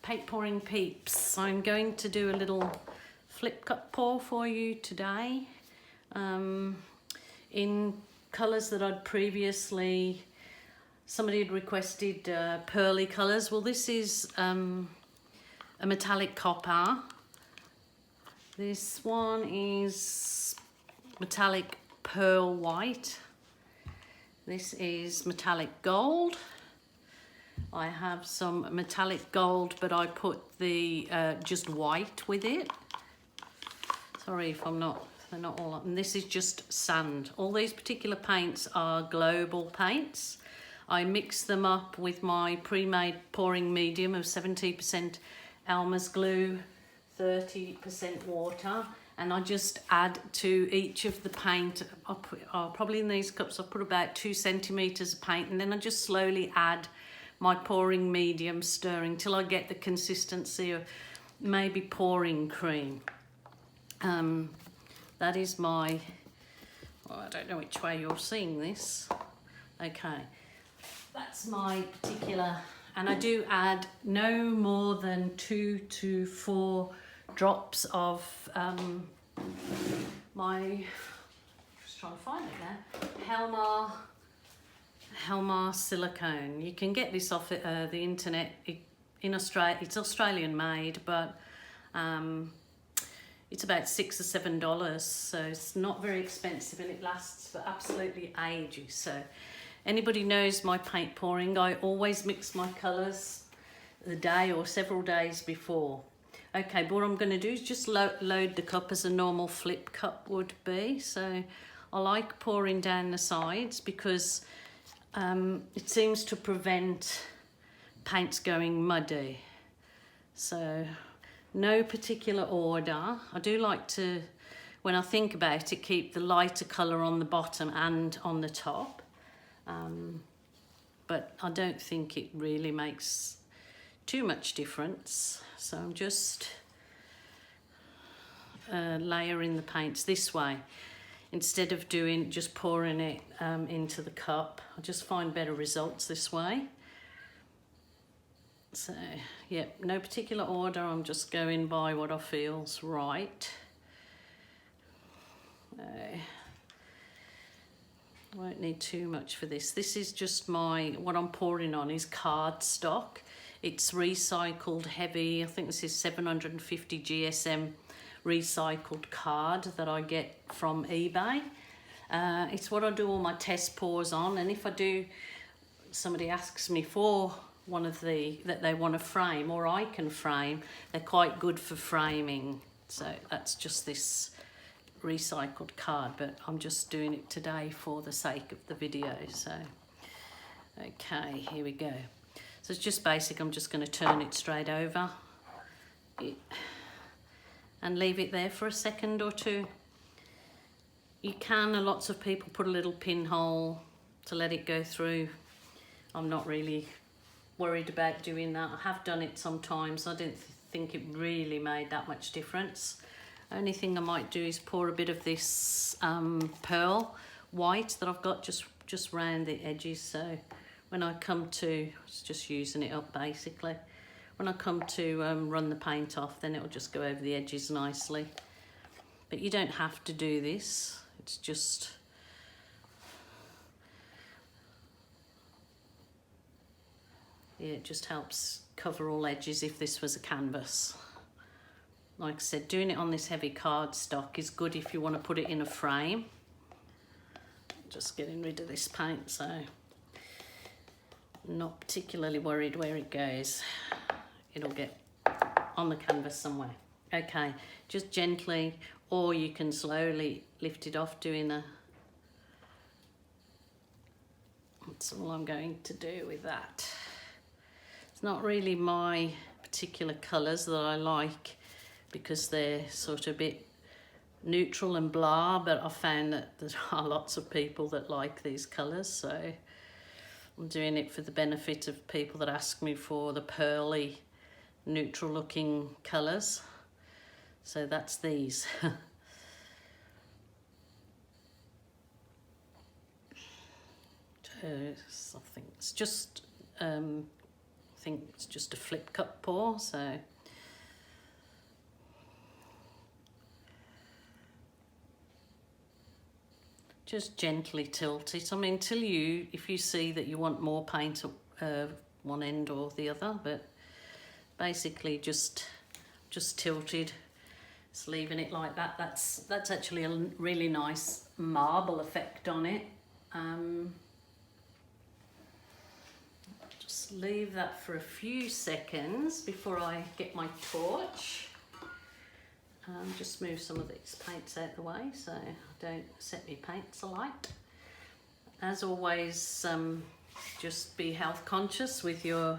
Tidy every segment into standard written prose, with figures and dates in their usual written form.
paint pouring peeps. I'm going to do a little flip cup pour for you today in colours that I'd previously, somebody had requested pearly colours. Well, this is a metallic copper. This one is metallic pearl white. This is metallic gold. I have some metallic gold, but I put the just white with it. Sorry if they're not all up. And this is just sand. All these particular paints are global paints. I mix them up with my pre-made pouring medium of 70% Elmer's glue, 30% water, and I just add to each of the paint. Probably in these cups I'll put about 2 centimeters of paint, and then I just slowly add my pouring medium, stirring till I get the consistency of maybe pouring cream. That is my, well, I don't know which way you're seeing this. Okay, that's my particular, and I do add no more than 2 to 4 drops of my, just trying to find it now, Helmar silicone. You can get this off the internet. In Australia, it's Australian made, but it's about $6 or $7, so it's not very expensive, and it lasts for absolutely ages. So anybody knows my paint pouring, I always mix my colours the day or several days before. Okay, but what I'm going to do is just load the cup as a normal flip cup would be. So I like pouring down the sides because it seems to prevent paints going muddy. So no particular order. I do like to, when I think about it, keep the lighter colour on the bottom and on the top. But I don't think it really makes too much difference. So I'm just layering the paints this way. Instead of just pouring it into the cup, I just find better results this way. So, yeah, no particular order. I'm just going by what I feel's right. I won't need too much for this. This is just what I'm pouring on is cardstock. It's recycled heavy. I think this is 750 GSM recycled card that I get from eBay. It's what I do all my test pours on, and if somebody asks me for one of that they want to frame, or I can frame, they're quite good for framing. So that's just this recycled card, but I'm just doing it today for the sake of the video. So okay, here we go. So it's just basic. I'm just going to turn it straight over and leave it there for a second or two. You can, lots of people put a little pinhole to let it go through. I'm not really worried about doing that. I have done it sometimes. I didn't think it really made that much difference. Only thing I might do is pour a bit of this pearl white that I've got just round the edges. So when I come to, it's just using it up basically. When I come to run the paint off, then it'll just go over the edges nicely. But you don't have to do this. It's just, yeah, it just helps cover all edges if this was a canvas. Like I said, doing it on this heavy cardstock is good if you want to put it in a frame. Just getting rid of this paint, so I'm not particularly worried where it goes. It'll get on the canvas somewhere. Okay, just gently, or you can slowly lift it off doing a, that's all I'm going to do with that. It's not really my particular colours that I like because they're sort of a bit neutral and blah, but I found that there are lots of people that like these colours, so I'm doing it for the benefit of people that ask me for the pearly, neutral looking colours. So that's these. I think it's just think it's just a flip cup pour, so just gently tilt it. I mean, if you see that you want more paint at one end or the other, but basically just tilted, just leaving it like that. That's actually a really nice marble effect on it. Just leave that for a few seconds before I get my torch. Just move some of these paints out the way so I don't set my paints alight. As always, just be health conscious with your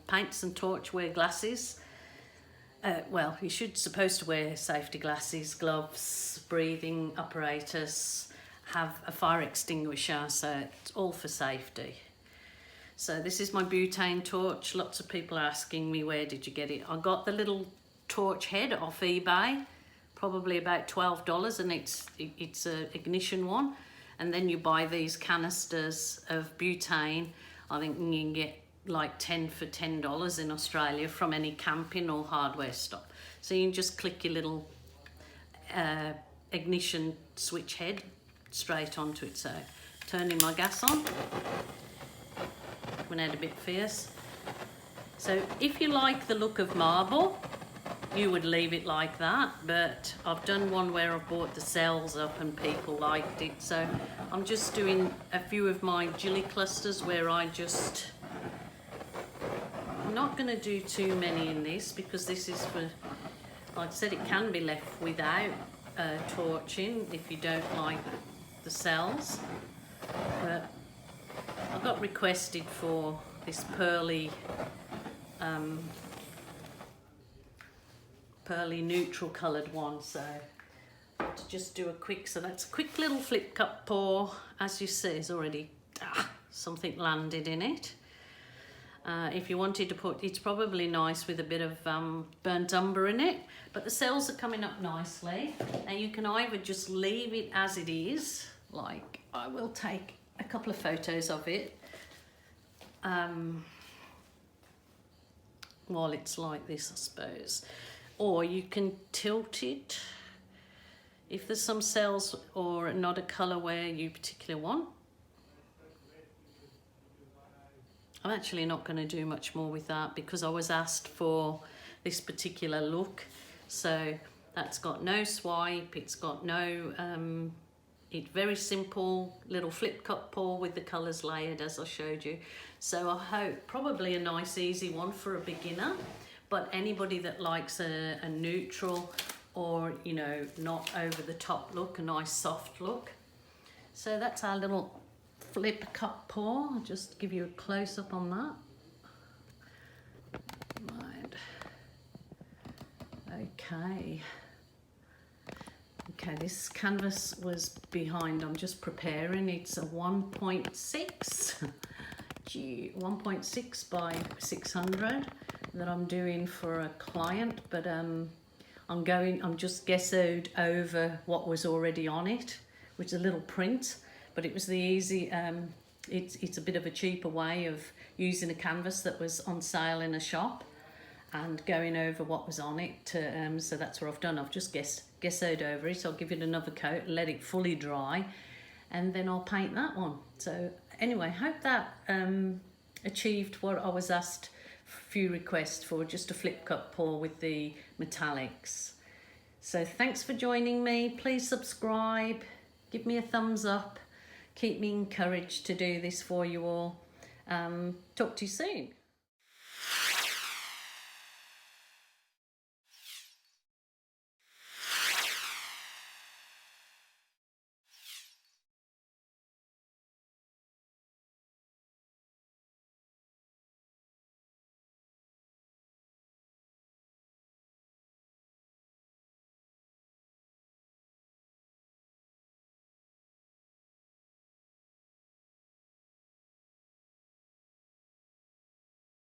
paints and torch. Wear glasses. Well, you should supposed to wear safety glasses, gloves, breathing apparatus, have a fire extinguisher, so it's all for safety. So this is my butane torch. Lots of people are asking me, where did you get it? I got the little torch head off eBay, probably about $12, and it's a ignition one. And then you buy these canisters of butane. I think you can get like 10 for $10 in Australia from any camping or hardware store. So you can just click your little ignition switch head straight onto it. So turning my gas on. Went out a bit fierce. So if you like the look of marble, you would leave it like that, but I've done one where I've brought the cells up and people liked it, so I'm just doing a few of my Gilly clusters where I'm not going to do too many in this, because this is for, like I said, it can be left without torching if you don't like the cells. But I got requested for this pearly neutral coloured one, so to just do a quick, so that's a quick little flip cup pour. As you see, there's already something landed in it. If you wanted to put, it's probably nice with a bit of burnt umber in it, but the cells are coming up nicely. And you can either just leave it as it is, like I will take a couple of photos of it while it's like this, I suppose. Or you can tilt it if there's some cells or not a colour where you particularly want. I'm actually not going to do much more with that because I was asked for this particular look. So that's got no swipe, it's got no, it's very simple little flip cup pour with the colours layered as I showed you. So I hope probably a nice easy one for a beginner. But anybody that likes a neutral or, you know, not over the top look, a nice soft look. So that's our little flip cup pour. I'll just give you a close up on that. Right. Okay. Okay, this canvas was behind. I'm just preparing. It's a 1.6. 1.6 by 600 that I'm doing for a client, but I'm just gessoed over what was already on it, which is a little print, but it was the easy, it's a bit of a cheaper way of using a canvas that was on sale in a shop and going over what was on it. So that's what I've done. I've just gessoed over it. I'll give it another coat, let it fully dry, and then I'll paint that one. So anyway, hope that achieved what I was asked. Few requests for, just a flip cup pour with the metallics. So thanks for joining me. Please subscribe, give me a thumbs up, keep me encouraged to do this for you all. Talk to you soon.